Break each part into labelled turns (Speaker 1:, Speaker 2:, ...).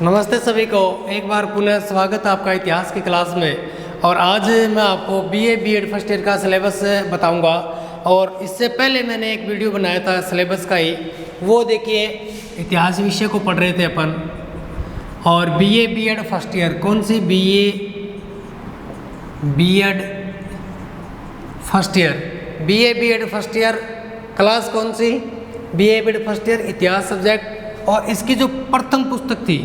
Speaker 1: नमस्ते सभी को, एक बार पुनः स्वागत है आपका इतिहास की क्लास में। और आज मैं आपको बीए बीएड फर्स्ट ईयर का सिलेबस बताऊंगा। और इससे पहले मैंने एक वीडियो बनाया था सिलेबस का ही, वो देखिए इतिहास विषय को पढ़ रहे थे अपन। और बीए बीएड फर्स्ट ईयर कौन सी, BA BEd first year, BA BEd first year class कौन सी, बीए बीएड फर्स्ट ईयर इतिहास सब्जेक्ट। और इसकी जो प्रथम पुस्तक थी,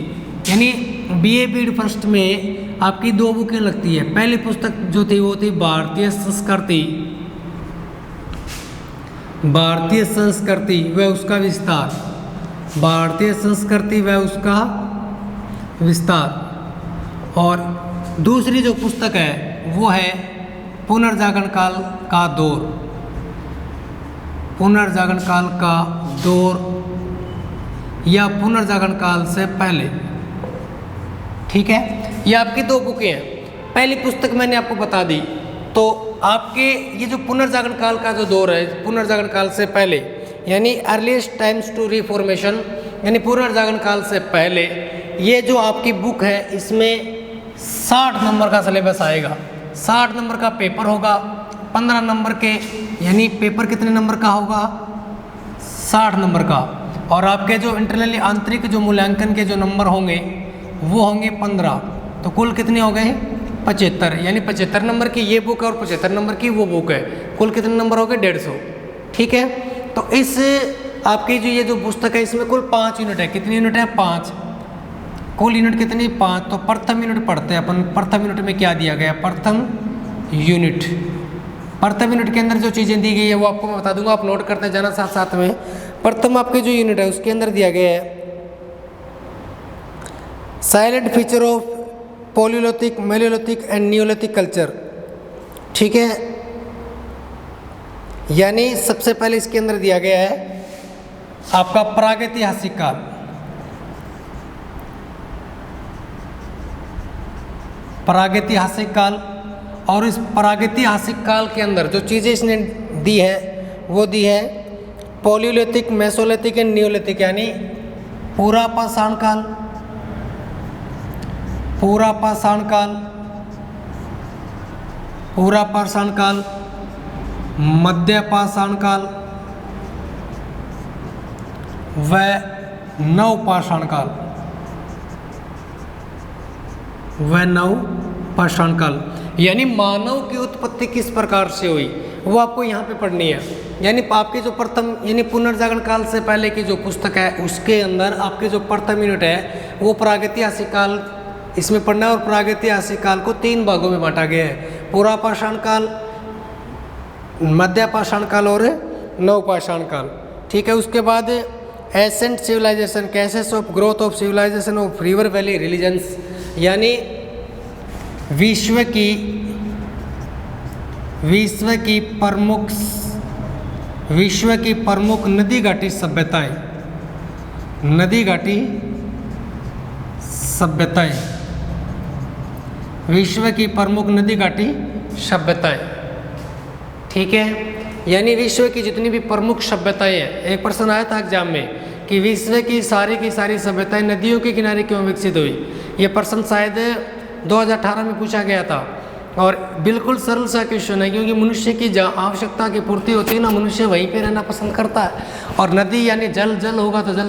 Speaker 1: यानी बीए बीएड फर्स्ट में आपकी दो बुकें लगती है। पहली पुस्तक जो थी वो थी भारतीय संस्कृति, भारतीय संस्कृति व उसका विस्तार, भारतीय संस्कृति व उसका विस्तार। और दूसरी जो पुस्तक है वो है पुनर्जागरण काल का दौर, पुनर्जागरण काल का दौर या पुनर्जागरण काल से पहले। ठीक है, ये आपकी दो बुकें हैं। पहली पुस्तक मैंने आपको बता दी। तो आपके ये जो पुनर्जागरण काल का जो दौर है, पुनर्जागरण काल से पहले यानी अर्लीस्ट टाइम्स टू रिफॉर्मेशन, यानी पुनर्जागरण काल से पहले, ये जो आपकी बुक है इसमें 60 नंबर का सिलेबस आएगा। 60 नंबर का पेपर होगा, 15 नंबर के, यानी पेपर कितने नंबर का होगा, 60 नंबर का। और आपके जो इंटरनली आंतरिक जो मूल्यांकन के जो नंबर होंगे वो होंगे 15। तो कुल कितने हो गए, 75। यानी 75 नंबर की ये बुक है और 75 नंबर की वो बुक है। कुल कितने नंबर हो गए, 150। ठीक है, तो इस आपकी जो ये जो पुस्तक है इसमें कुल 5 यूनिट है। कितनी यूनिट है, 5। कुल यूनिट कितनी, 5। तो प्रथम यूनिट पढ़ते हैं अपन। प्रथम यूनिट में क्या दिया गया, प्रथम यूनिट। प्रथम यूनिट के अंदर जो चीज़ें दी गई है वो आपको मैं बता दूंगा, आप नोट करते जाना साथ साथ में। प्रथम आपकी जो यूनिट है उसके अंदर दिया गया है silent feature of paleolithic, mesolithic and neolithic culture. ठीक है, यानी सबसे पहले इसके अंदर दिया गया है आपका प्रागैतिहासिक काल, प्रागैतिहासिक काल। और इस प्रागैतिहासिक काल के अंदर जो चीज़ें इसने दी है वो दी है पॉलीलिथिक, मेसोलिथिक एंड नियोलिथिक, यानी पूरा पाषाण काल, पूरा पाषाण काल, पूरा पाषाण काल, मध्य पाषाण काल व नव पाषाण काल, व नव पाषाण काल। यानी मानव की उत्पत्ति किस प्रकार से हुई वो आपको यहाँ पे पढ़नी है। यानी आपकी जो प्रथम, यानी पुनर्जागरण काल से पहले की जो पुस्तक है उसके अंदर आपके जो प्रथम यूनिट है वो प्रागैतिहासिक काल इसमें पढ़ना है। और प्रागैतिहासिक काल को 3 भागों में बांटा गया है, पूरा पाषाण काल, मध्य पाषाण काल और नव पाषाण काल। ठीक है, उसके बाद ancient civilisation, causes of growth of civilisation of river valley religions, यानी विश्व की प्रमुख नदी घाटी सभ्यताएं, नदी घाटी सभ्यताएं, विश्व की प्रमुख नदी घाटी सभ्यताएं। ठीक है, यानी विश्व की जितनी भी प्रमुख सभ्यताएं हैं। एक प्रश्न आया था एग्जाम में कि विश्व की सारी सभ्यताएं नदियों के किनारे क्यों विकसित हुई। ये प्रश्न शायद 2018 में पूछा गया था। और बिल्कुल सरल सा क्वेश्चन है, क्योंकि मनुष्य की जहाँ आवश्यकता की पूर्ति होती है ना, मनुष्य वहीं पे रहना पसंद करता है। और नदी यानी जल, जल होगा तो जल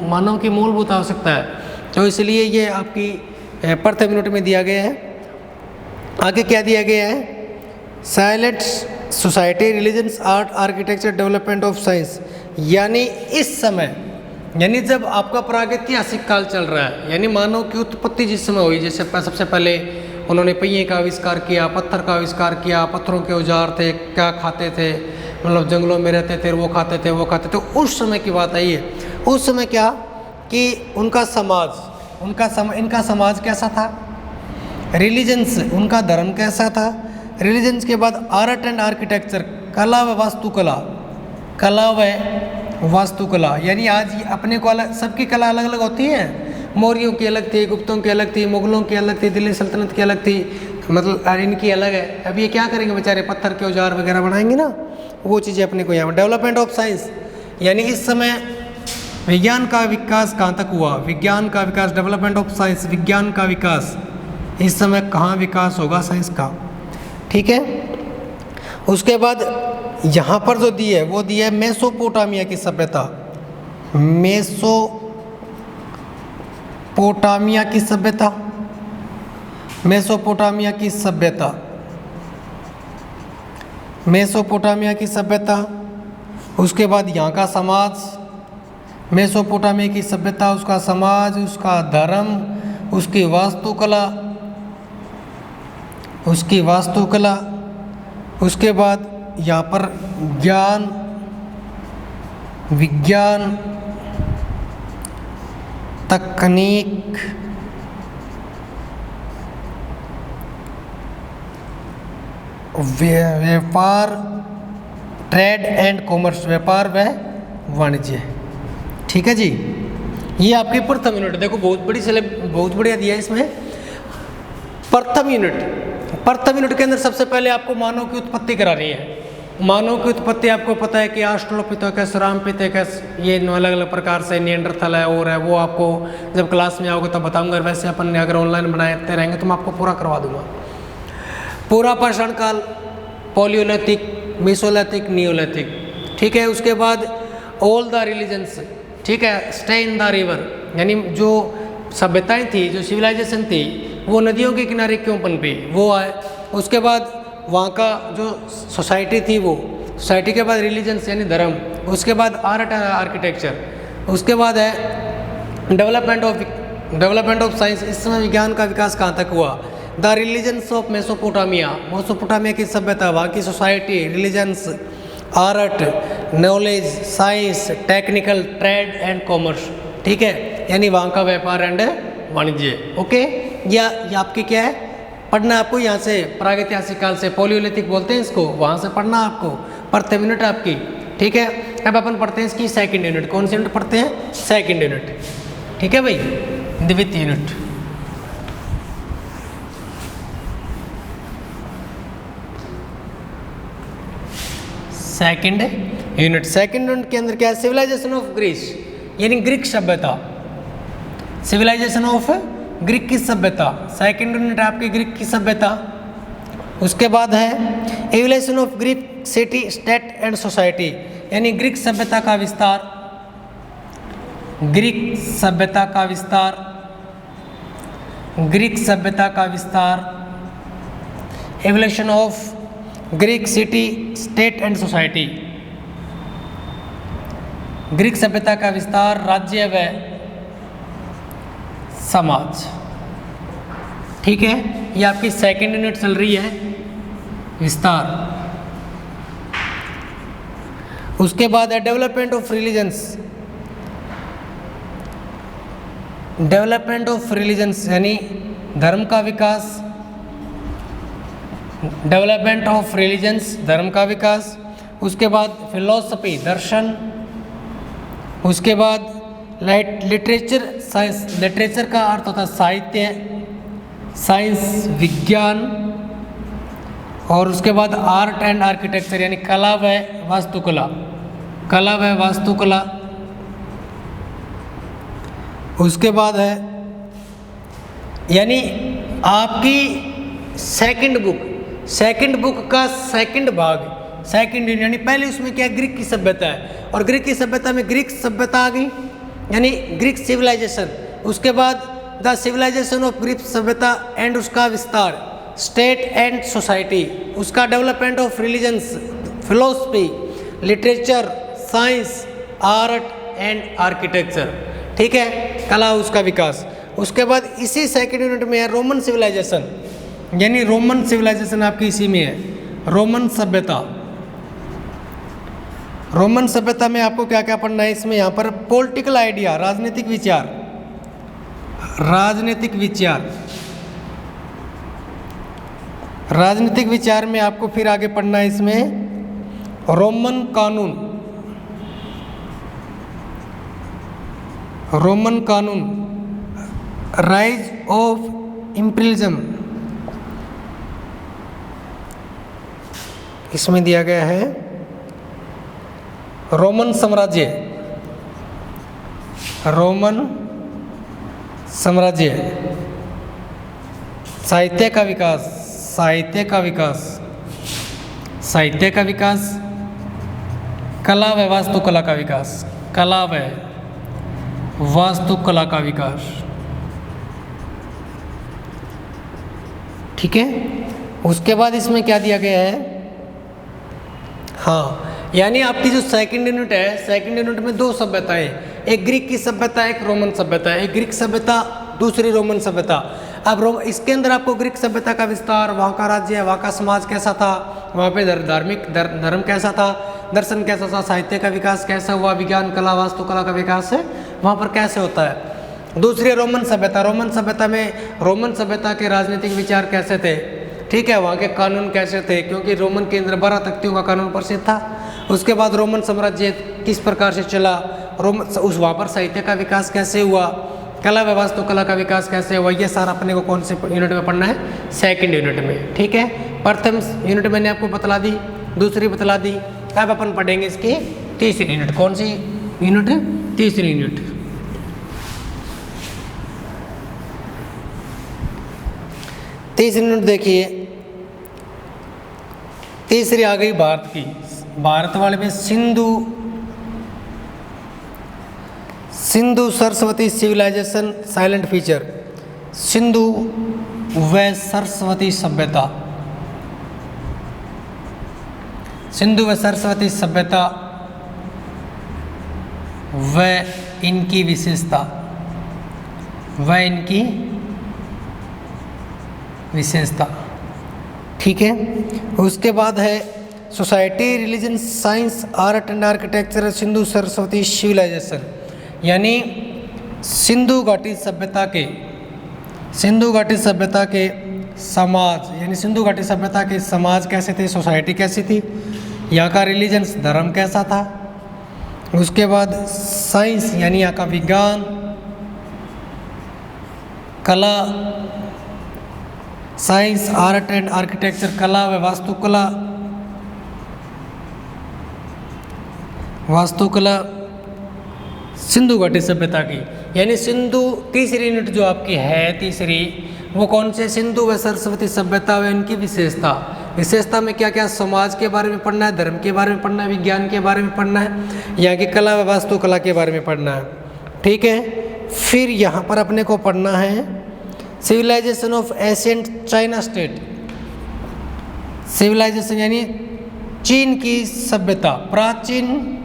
Speaker 1: मानव की मूलभूत आवश्यकता है। तो इसलिए ये आपकी प्रथम यूनिट में दिया गया है। आगे क्या दिया गया है, silent society, religions, art, architecture, development of science. यानी इस समय, यानी जब आपका प्रागैतिहासिक काल चल रहा है, यानी मानव की उत्पत्ति जिस समय हुई, जैसे सबसे पहले उन्होंने पहिए का आविष्कार किया, पत्थर का आविष्कार किया, पत्थरों के औजार थे, क्या खाते थे, मतलब जंगलों में रहते थे, वो खाते थे, वो खाते थे। उस समय की बात आई है। उस समय क्या कि उनका समाज, इनका समाज कैसा था, रिलीजन्स, उनका धर्म कैसा था, रिलीजन्स के बाद आर्ट एंड आर्किटेक्चर, कला व वास्तुकला, कला व वास्तुकला। यानी आज अपने को अलग, सबकी कला अलग अलग होती है। मौर्यों की अलग थी, गुप्तों की अलग थी, मुगलों की अलग थी, दिल्ली सल्तनत की अलग थी, मतलब इनकी अलग है। अब ये क्या करेंगे बेचारे, पत्थर के औजार वगैरह बनाएंगे ना, वो चीज़ें अपने को यहाँ। डेवलपमेंट ऑफ साइंस, यानी इस समय विज्ञान का विकास कहाँ तक हुआ? विज्ञान का विकास, डेवलपमेंट ऑफ साइंस, विज्ञान का विकास इस समय कहाँ विकास होगा साइंस का, ठीक है। उसके बाद यहाँ पर जो दी है वो दी है मेसोपोटामिया की सभ्यता, मेसोपोटामिया की सभ्यता, मेसोपोटामिया की सभ्यता, मेसोपोटामिया की सभ्यता। उसके बाद यहाँ का समाज, मेसोपोटामिया की सभ्यता, उसका समाज, उसका धर्म, उसकी वास्तुकला, उसकी वास्तुकला। उसके बाद यहाँ पर ज्ञान, विज्ञान, तकनीक, व्यापार, ट्रेड एंड कॉमर्स, व्यापार व वाणिज्य, ठीक है जी। ये आपकी प्रथम यूनिट, देखो बहुत बढ़िया दिया है इसमें। प्रथम यूनिट के अंदर सबसे पहले आपको मानव की उत्पत्ति करानी है। मानव की उत्पत्ति आपको पता है कि ऑस्ट्रलोपिथेकस, रामपिथेकस, ये अलग अलग प्रकार से निएंडरथल है और है, वो आपको जब क्लास में आओगे तब बताऊंगा। वैसे अपन ने अगर ऑनलाइन बनाते रहेंगे तो मैं आपको पूरा करवा दूंगा। पूरा पाषाण काल, पॉलियोलिथिक, मेसोलिथिक, नियोलिथिक, ठीक है। उसके बाद ऑल द रिलीजन्स, ठीक है, स्टे इन द रिवर, यानी जो सभ्यताएं थी, जो सिविलाइजेशन थी, वो नदियों के किनारे क्यों पनपी, वो आए। उसके बाद वहाँ का जो सोसाइटी थी, वो सोसाइटी के बाद रिलीजन्स यानी धर्म। उसके बाद आर्ट एंड आर्किटेक्चर। उसके बाद है डेवलपमेंट ऑफ साइंस, इस समय विज्ञान का विकास कहाँ तक हुआ। द रिलीजन्स ऑफ मेसोपोटामिया की सभ्यता, वहाँ की society, religions, art, knowledge, science, technical, trade and commerce, ठीक है, यानी वहाँ का व्यापार एंड वाणिज्य। ओके, या आपकी क्या है पढ़ना आपको यहाँ से प्रागैतिहासिक काल से, पॉलियोलिथिक बोलते हैं इसको, वहाँ से पढ़ना आपको। प्रथम यूनिट आपकी, ठीक है। अब अपन पढ़ते हैं इसकी सेकंड यूनिट। कौन सी यूनिट पढ़ते हैं? सेकंड यूनिट, ठीक है भाई, द्वितीय यूनिट। सेकंड यूनिट के अंदर क्या है? सिविलाइजेशन ऑफ ग्रीस, यानी ग्रीक सभ्यता, सिविलाइजेशन ऑफ ग्रीक की सभ्यता। सेकंड यूनिट आपकी ग्रीक की सभ्यता। उसके बाद है evolution of Greek city, state and society, यानी ग्रीक सभ्यता का विस्तार, ग्रीक सभ्यता का विस्तार, ग्रीक सभ्यता का विस्तार, evolution of Greek city, state and society, Greek सभ्यता का विस्तार, राज्य व समाज, ठीक है। ये आपकी सेकंड यूनिट चल रही है, विस्तार। उसके बाद है development of religions, development of religions यानी धर्म का विकास, डेवलपमेंट ऑफ रिलीजन्स, धर्म का विकास। उसके बाद फिलोसफी, दर्शन। उसके बाद लिटरेचर, साइंस, लिटरेचर का अर्थ होता है साहित्य, साइंस, विज्ञान। और उसके बाद आर्ट एंड आर्किटेक्चर, यानी कला व वास्तुकला, कला व वास्तुकला। उसके बाद है यानी आपकी सेकंड बुक का सेकंड भाग, सेकंड यानी पहले उसमें क्या ग्रीक की सभ्यता है, और ग्रीक की सभ्यता में ग्रीक सभ्यता आ गई, यानी ग्रीक सिविलाइजेशन। उसके बाद द सिविलाइजेशन ऑफ ग्रीक सभ्यता एंड उसका विस्तार, स्टेट एंड सोसाइटी, उसका development of religions, philosophy, literature, science, art and architecture, ठीक है, कला, उसका विकास। उसके बाद इसी सेकंड यूनिट में है रोमन सिविलाइजेशन, यानी रोमन सिविलाइजेशन आपकी इसी में है, रोमन सभ्यता। रोमन सभ्यता में आपको क्या क्या पढ़ना है इसमें? यहाँ पर पॉलिटिकल आइडिया, राजनीतिक विचार, राजनीतिक विचार, राजनीतिक विचार में आपको फिर आगे पढ़ना है इसमें रोमन कानून, रोमन कानून, राइज ऑफ इम्पीरियलिज्म, इसमें दिया गया है रोमन साम्राज्य, रोमन साम्राज्य, साहित्य का विकास, साहित्य का विकास, साहित्य का विकास, कला व वास्तुकला का विकास, कला व वास्तुकला का विकास। ठीक है, उसके बाद इसमें क्या दिया गया है, हाँ, यानी आपकी जो सेकंड यूनिट है, सेकंड यूनिट में दो सभ्यताएं, एक ग्रीक की सभ्यता, एक रोमन सभ्यता, एक ग्रीक सभ्यता, दूसरी रोमन सभ्यता। अब इसके अंदर आपको ग्रीक सभ्यता का विस्तार, वहाँ का राज्य, वहाँ का समाज कैसा था, वहाँ पे धार्मिक धर्म कैसा था, दर्शन कैसा था, साहित्य का विकास कैसा हुआ, विज्ञान कला वास्तुकला का विकास है वहाँ पर कैसे होता है। दूसरी रोमन सभ्यता, रोमन सभ्यता में रोमन सभ्यता के राजनीतिक विचार कैसे थे, ठीक है, वहाँ के कानून कैसे थे, क्योंकि रोमन के अंदर 12 तख्तियों का कानून प्रसिद्ध था। उसके बाद रोमन साम्राज्य किस प्रकार से चला, उस वहाँ पर साहित्य का विकास कैसे हुआ, कला व वास्तुकला का विकास कैसे हुआ, ये सारा अपने को कौन से यूनिट में पढ़ना है, सेकंड यूनिट में। ठीक है, प्रथम यूनिट मैंने आपको बतला दी, दूसरी बतला दी, अब अपन पढ़ेंगे इसकी तीसरी यूनिट। कौन सी यूनिट है, तीसरी यूनिट। तीसरी यूनिट देखिए, तीसरी आ गई भारत की, भारत वाले में Sindhu Saraswati civilisation salient feature, Sindhu व सरस्वती सभ्यता, सिंधु व सरस्वती सभ्यता व इनकी विशेषता, व इनकी विशेषता। ठीक है, उसके बाद है society, religion, science, art and architecture, Sindhu Saraswati civilisation, यानी सिंधु घाटी सभ्यता के, सिंधु घाटी सभ्यता के समाज, यानी सिंधु घाटी सभ्यता के समाज कैसे थे, सोसाइटी कैसी थी, यहाँ का रिलीजन धर्म कैसा था। उसके बाद साइंस, यानी यहाँ का विज्ञान, कला, साइंस, आर्ट एंड आर्किटेक्चर, कला व वास्तुकला, वास्तुकला सिंधु घाटी सभ्यता की, यानी सिंधु, तीसरी यूनिट जो आपकी है तीसरी, वो कौन से, सिंधु व सरस्वती सभ्यता व इनकी विशेषता। विशेषता में क्या क्या, समाज के बारे में पढ़ना है, धर्म के बारे में पढ़ना है, विज्ञान के बारे में पढ़ना है, यहाँ की कला व वास्तुकला के बारे में पढ़ना है। ठीक है, फिर यहाँ पर अपने को पढ़ना है civilisation of ancient China state, civilisation यानी चीन की सभ्यता, प्राचीन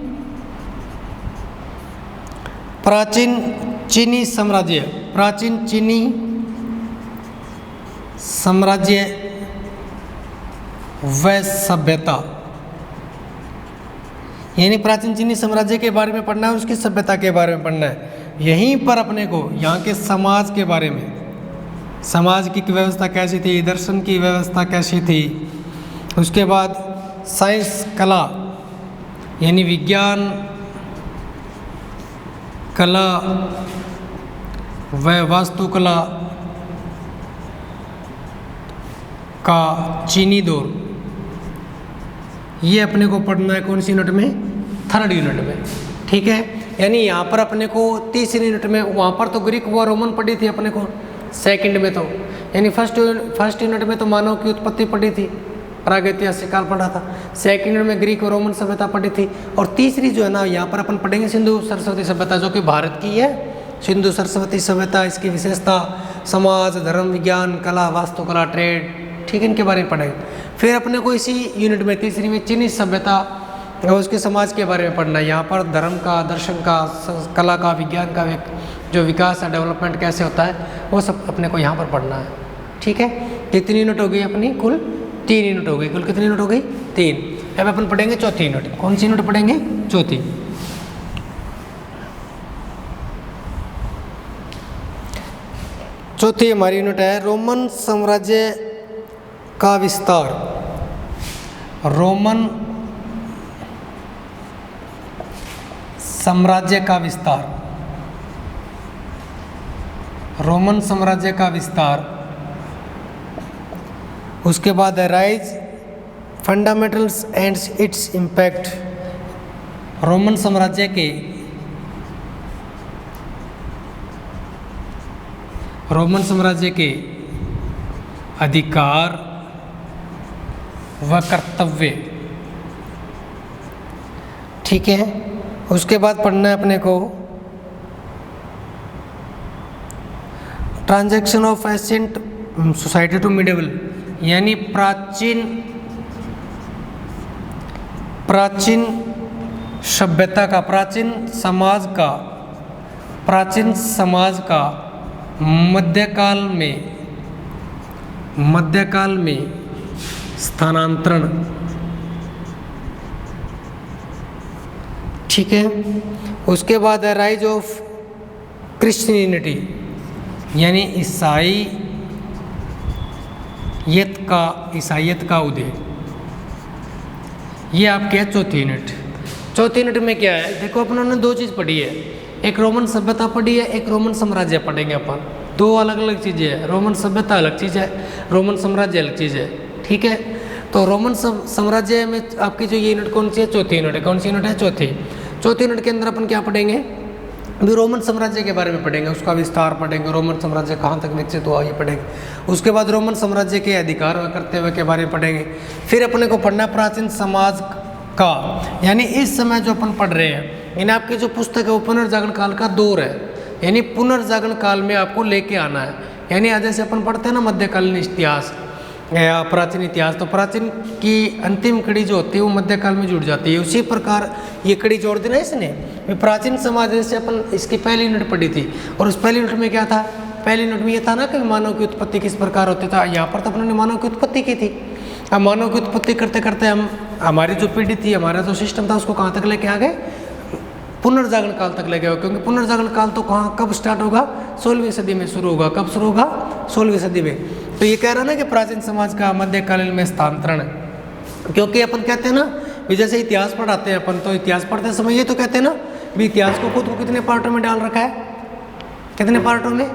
Speaker 1: चीनी साम्राज्य, प्राचीन चीनी साम्राज्य व सभ्यता, यानी प्राचीन चीनी साम्राज्य के बारे में पढ़ना है, उसकी सभ्यता के बारे में पढ़ना है। यहीं पर अपने को यहाँ के समाज के बारे में, समाज की व्यवस्था कैसी थी, दर्शन की व्यवस्था कैसी थी, उसके बाद साइंस, कला, यानी विज्ञान, कला व वास्तुकला का चीनी दौर, ये अपने को पढ़ना है कौन सी यूनिट में, थर्ड यूनिट में। ठीक है, यानी यहाँ पर अपने को तीसरी यूनिट में, वहाँ पर तो ग्रीक व रोमन पढ़ी थी अपने को, सेकंड में तो, यानी फर्स्ट यूनिट में तो मानव की उत्पत्ति पढ़ी थी, प्रागैतिहासिक काल पढ़ा था, सेकंड यूनिट में ग्रीक और रोमन सभ्यता पढ़ी थी, और तीसरी जो है ना, यहाँ पर अपन पढ़ेंगे सिंधु सरस्वती सभ्यता, जो कि भारत की है, सिंधु सरस्वती सभ्यता, इसकी विशेषता, समाज, धर्म, विज्ञान, कला, वास्तुकला, ट्रेड, ठीक है, इनके बारे में पढ़ेंगे। फिर अपने को इसी यूनिट में तीसरी में चीनी सभ्यता और उसके समाज के बारे में पढ़ना है। यहाँ पर धर्म का, दर्शन का, कला का, विज्ञान का जो विकास है, डेवलपमेंट कैसे होता है, वो सब अपने को यहाँ पर पढ़ना है। ठीक है, कितनी यूनिट हो गई अपनी, कुल 3 यूनिट हो गई, कुल कितनी यूनिट हो गई, 3। अब अपन पढ़ेंगे चौथी यूनिट। कौन सी यूनिट पढ़ेंगे, चौथी। चौथी हमारी यूनिट है रोमन साम्राज्य का विस्तार, रोमन साम्राज्य का विस्तार, रोमन साम्राज्य का विस्तार। उसके बाद है rise, fundamentals and its impact, Roman साम्राज्य के रोमन साम्राज्य के अधिकार व कर्तव्य। ठीक है, उसके बाद पढ़ना है अपने को transaction of ancient society to medieval, यानी प्राचीन सभ्यता का, प्राचीन समाज का मध्यकाल में स्थानांतरण। ठीक है, उसके बाद है राइज ऑफ क्रिश्चियनिटी, यानी ईसाइयत का उदय। ये आपके है चौथी यूनिट। चौथी यूनिट में क्या है, देखो अपन ने दो चीज़ पढ़ी है, एक रोमन सभ्यता पढ़ी है, एक रोमन साम्राज्य पढ़ेंगे अपन। दो अलग अलग चीज़ें हैं, रोमन सभ्यता अलग चीज़ है, रोमन साम्राज्य अलग चीज़ है। ठीक है, तो रोमन साम्राज्य में आपकी जो ये यूनिट कौन सी है, चौथी यूनिट है। कौन सी यूनिट है, चौथी यूनिट के अंदर अपन क्या पढ़ेंगे, अभी रोमन साम्राज्य के बारे में पढ़ेंगे, उसका विस्तार पढ़ेंगे, रोमन साम्राज्य कहाँ तक विकसित हुआ ये पढ़ेंगे। उसके बाद रोमन साम्राज्य के अधिकार व कर्तव्य के बारे में पढ़ेंगे। फिर अपने को पढ़ना प्राचीन समाज का, यानी इस समय जो अपन पढ़ रहे हैं, यानी आपकी जो पुस्तक है वो पुनर्जागरण काल का दौर है, यानी पुनर्जागरण काल में आपको लेके आना है। यानी आज जैसे अपन पढ़ते हैं ना मध्यकालीन इतिहास या प्राचीन इतिहास, तो प्राचीन की अंतिम कड़ी जो होती है वो मध्यकाल में जुड़ जाती है। उसी प्रकार ये कड़ी जोड़ देना इसने, प्राचीन समाज जैसे अपन इसकी पहली यूनिट पढ़ी थी, और उस पहली यूनिट में क्या था, पहली यूनिट में ये था ना कि मानव की उत्पत्ति किस प्रकार होती था। यहाँ पर तो अपने मानव की उत्पत्ति की थी। अब मानव की उत्पत्ति करते करते हमारी जो पीढ़ी थी, हमारा जो सिस्टम था, उसको कहाँ तक लेके आ गए, पुनर्जागरण काल तक ले गए। क्योंकि पुनर्जागरण काल तो कब स्टार्ट होगा, 16वीं सदी में शुरू होगा। कब शुरू होगा, 16वीं सदी में। तो ये कह रहा ना कि प्राचीन समाज का मध्यकालीन में स्थानांतरण, क्योंकि अपन कहते हैं ना भी जैसे इतिहास पढ़ाते हैं अपन, तो इतिहास पढ़ते समय ये तो कहते हैं ना भी इतिहास को खुद को कितने पार्टों में डाल रखा है, कितने पार्टों में,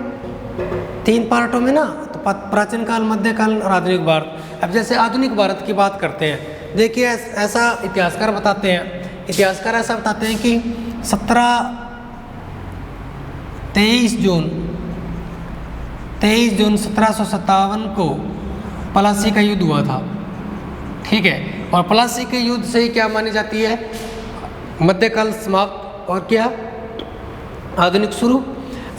Speaker 1: 3 पार्टों में ना। तो प्राचीन काल, मध्यकाल और आधुनिक भारत। अब जैसे आधुनिक भारत की बात करते हैं, देखिए ऐसा इतिहासकार बताते हैं ऐसा बताते हैं कि 23 जून 1757 को प्लासी का युद्ध हुआ था। ठीक है, और प्लासी के युद्ध से ही क्या मानी जाती है, मध्यकाल समाप्त और क्या, आधुनिक शुरू।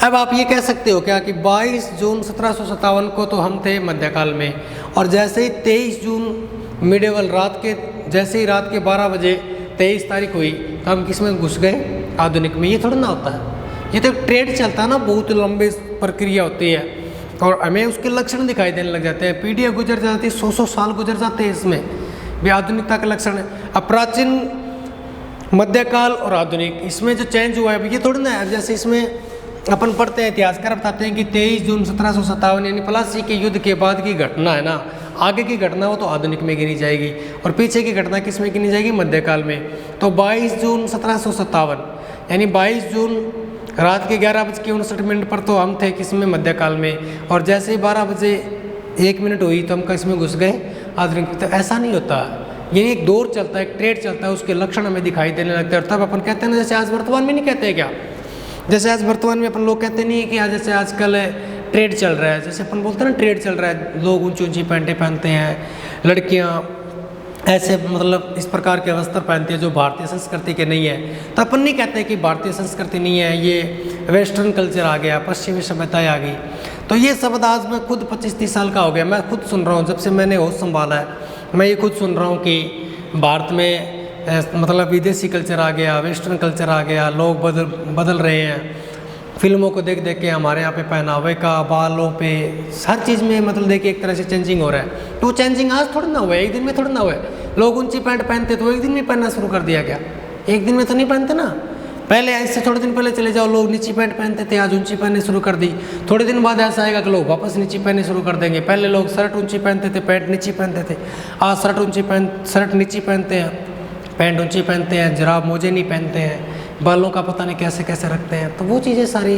Speaker 1: अब आप ये कह सकते हो क्या कि 22 जून 1757 को तो हम थे मध्यकाल में, और जैसे ही 23 जून मिडेवल जैसे ही रात के 12 बजे 23 तारीख हुई तो हम किस में घुस गए, आधुनिक में। ये थोड़ा ना होता है, ये तो ट्रेड चलता है ना, बहुत लंबी प्रक्रिया होती है, और हमें उसके लक्षण दिखाई देने लग जाते हैं। पीढ़ियाँ गुजर जाती है, 100 साल गुजर जाते हैं, इसमें भी आधुनिकता के लक्षण है। अब प्राचीन, मध्यकाल और आधुनिक, इसमें जो चेंज हुआ है ये थोड़ी ना है। जैसे इसमें अपन पढ़ते हैं, इतिहासकार बताते हैं कि 23 जून 1757 यानी प्लासी के युद्ध के बाद की घटना है ना, आगे की घटना वो तो आधुनिक में गिनी जाएगी, और पीछे की घटना किस में गिनी जाएगी, मध्यकाल में। तो 22 जून 1757 यानी 22 जून रात के 11:59 पर तो हम थे किस में, मध्यकाल में, और जैसे ही 12:01 हुई तो हम किसमें घुस गए, आधुनिक। तो ऐसा नहीं होता, ये एक दौर चलता है, एक ट्रेड चलता है, उसके लक्षण हमें दिखाई देने लगते हैं। और तब अपन कहते हैं ना, जैसे आज वर्तमान में नहीं कहते हैं क्या, जैसे आज वर्तमान में अपन लोग कहते नहीं है कि आज जैसे आजकल ट्रेड चल रहा है, जैसे अपन बोलते हैं ना ट्रेड चल रहा है, लोग ऊंची ऊंची पैंटें पहनते हैं, लड़कियां ऐसे मतलब इस प्रकार के वस्त्र पहनती है जो भारतीय संस्कृति के नहीं है। तो अपन नहीं कहते कि भारतीय संस्कृति नहीं है, ये वेस्टर्न कल्चर आ गया, पश्चिमी सभ्यताएं आ गई। तो ये शब्द आज मैं खुद 25-30 साल का हो गया, मैं खुद सुन रहा हूँ, जब से मैंने होश संभाला है मैं ये खुद सुन रहा हूँ कि भारत में मतलब विदेशी कल्चर आ गया, वेस्टर्न कल्चर आ गया, लोग बदल रहे हैं। फिल्मों को देख देख के हमारे यहाँ पे पहनावे का, बालों पे, हर चीज़ में मतलब देखिए एक तरह से चेंजिंग हो रहा है। तो चेंजिंग आज थोड़ा ना हुआ है, एक दिन में थोड़ा ना हुआ है। लोग ऊंची पैंट पहनते तो एक दिन में पहनना शुरू कर दिया गया, एक दिन में तो नहीं पहनते ना। पहले ऐसे थोड़े दिन पहले चले जाओ, लोग नीची पैंट पहनते थे, आज ऊंची पहनने शुरू कर दी। थोड़े दिन बाद ऐसा आएगा कि लोग वापस नीची पहनने शुरू कर देंगे। पहले लोग शर्ट ऊंची पहनते थे, पैंट नीची पहनते थे, आज शर्ट नीची पहनते हैं, पैंट ऊंची पहनते हैं, जराब मोजे नहीं पहनते हैं, बालों का पता नहीं कैसे कैसे रखते हैं। तो वो चीज़ें सारी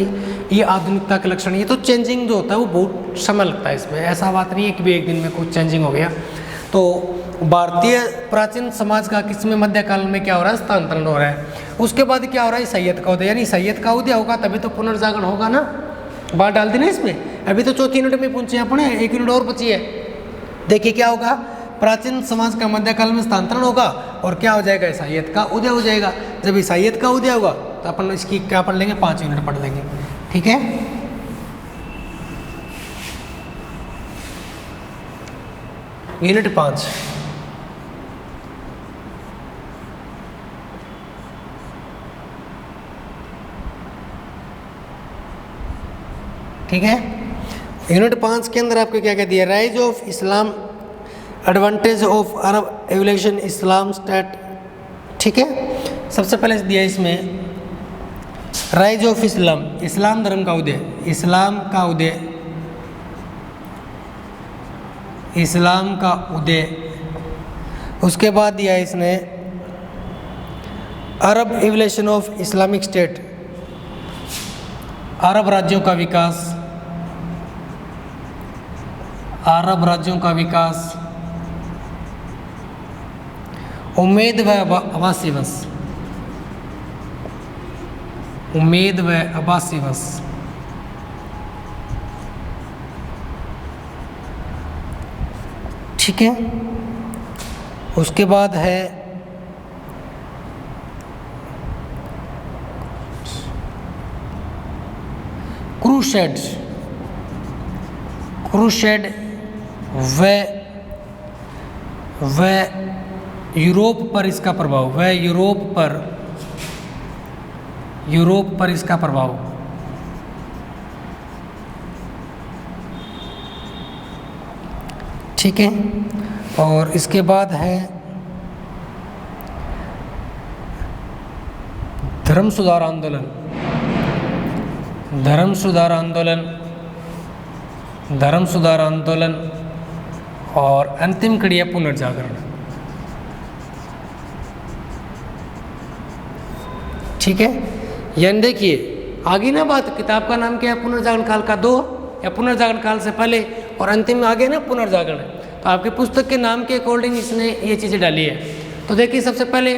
Speaker 1: ये आधुनिकता के लक्षण। ये तो चेंजिंग जो होता है वो बहुत समय लगता है इसमें, ऐसा बात नहीं है कि भी एक दिन में कुछ चेंजिंग हो गया। तो भारतीय प्राचीन समाज का किसमें मध्यकाल में क्या हो रहा है, स्थानांतरण हो रहा है। उसके बाद क्या हो रहा है, ईसाइयत का उदय, यानी ईसाइयत का उदय होगा तभी तो पुनर्जागरण होगा ना। बात डाल दी ना इसमें, अभी तो चौथी यूनिट में पहुंचे अपने, एक यूनिट और बची है। देखिए क्या होगा, प्राचीन समाज का मध्यकाल में स्थानांतरण होगा और क्या हो जाएगा, ईसाइयत का उदय हो जाएगा। जब ईसाइयत का उदय होगा तो अपन इसकी क्या पढ़ लेंगे, 5 यूनिट पढ़ लेंगे। ठीक है, यूनिट 5। ठीक है, यूनिट 5 के अंदर आपको क्या क्या दिया, rise of Islam, advantage of Arab evolution, Islam state. ठीक है, सबसे पहले दिया इसमें राइज ऑफ इस्लाम, इस्लाम धर्म का उदय, इस्लाम का उदय, इस्लाम का उदय। उसके बाद दिया इसने अरब एवोल्यूशन ऑफ इस्लामिक स्टेट, अरब राज्यों का विकास, अरब राज्यों का विकास, उम्मीद व अब्बासी वंश, उम्मीद व अब्बासी वंश। ठीक है, उसके बाद है क्रूसेड्स, क्रूसेड व यूरोप पर इसका प्रभाव, व यूरोप पर इसका प्रभाव। ठीक है, और इसके बाद है धर्म सुधार आंदोलन, धर्म सुधार आंदोलन, धर्म सुधार आंदोलन, और अंतिम कड़ी है पुनर्जागरण। ठीक है, यानी देखिए आगे ना बात, किताब का नाम क्या है, पुनर्जागरण काल का दौर या पुनर्जागरण काल से पहले, और अंतिम में आगे ना पुनर्जागरण। तो आपके पुस्तक के नाम के अकॉर्डिंग इसने ये चीज़ें डाली है। तो देखिए सबसे पहले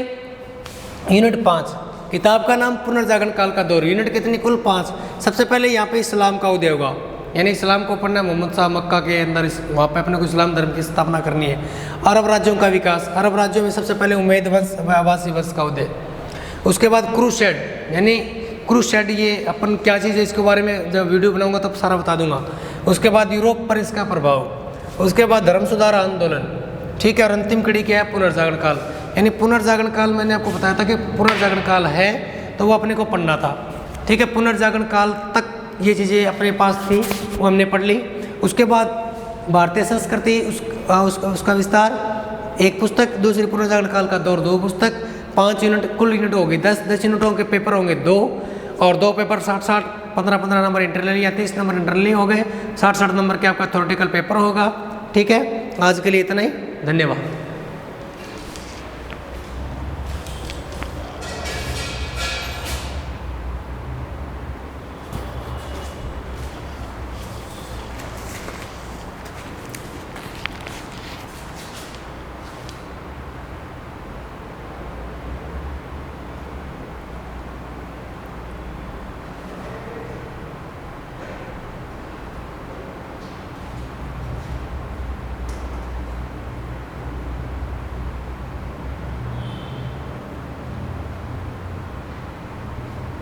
Speaker 1: यूनिट 5, किताब का नाम पुनर्जागरण काल का दौर, यूनिट कितनी, कुल 5। सबसे पहले यहाँ पे इस्लाम का उदय होगा, यानी इस्लाम को पढ़ना, मोहम्मद साहब मक्का के अंदर वहाँ पे अपने को इस्लाम धर्म की स्थापना करनी है। अरब राज्यों का विकास, अरब राज्यों में सबसे पहले उम्मीद वंश व अब्बासी वंश का उदय। उसके बाद क्रूसेड, यानी क्रूसेड ये अपन क्या चीज़ है, इसके बारे में जब वीडियो बनाऊंगा तब सारा बता दूंगा। उसके बाद यूरोप पर इसका प्रभाव, उसके बाद धर्म सुधार आंदोलन। ठीक है, और अंतिम कड़ी क्या है, पुनर्जागरण काल। यानी पुनर्जागरण काल मैंने आपको बताया था कि पुनर्जागरण काल है तो वो अपने को पढ़ना था। ठीक है, पुनर्जागरण काल तक ये चीज़ें अपने पास थी, वो हमने पढ़ ली। उसके बाद भारतीय संस्कृति, उसका विस्तार, एक पुस्तक, दूसरी पुनर्जागरण काल का दौर, 2 पुस्तक, 5 यूनिट, कुल यूनिट होगी 10 यूनिटों के पेपर होंगे 2, और 2 पेपर 60-60, 15-15 नंबर इंटरनली या 30 नंबर इंटरनली हो गए, 60-60 नंबर के आपका थ्योरेटिकल पेपर होगा। ठीक है, आज के लिए इतना ही, धन्यवाद।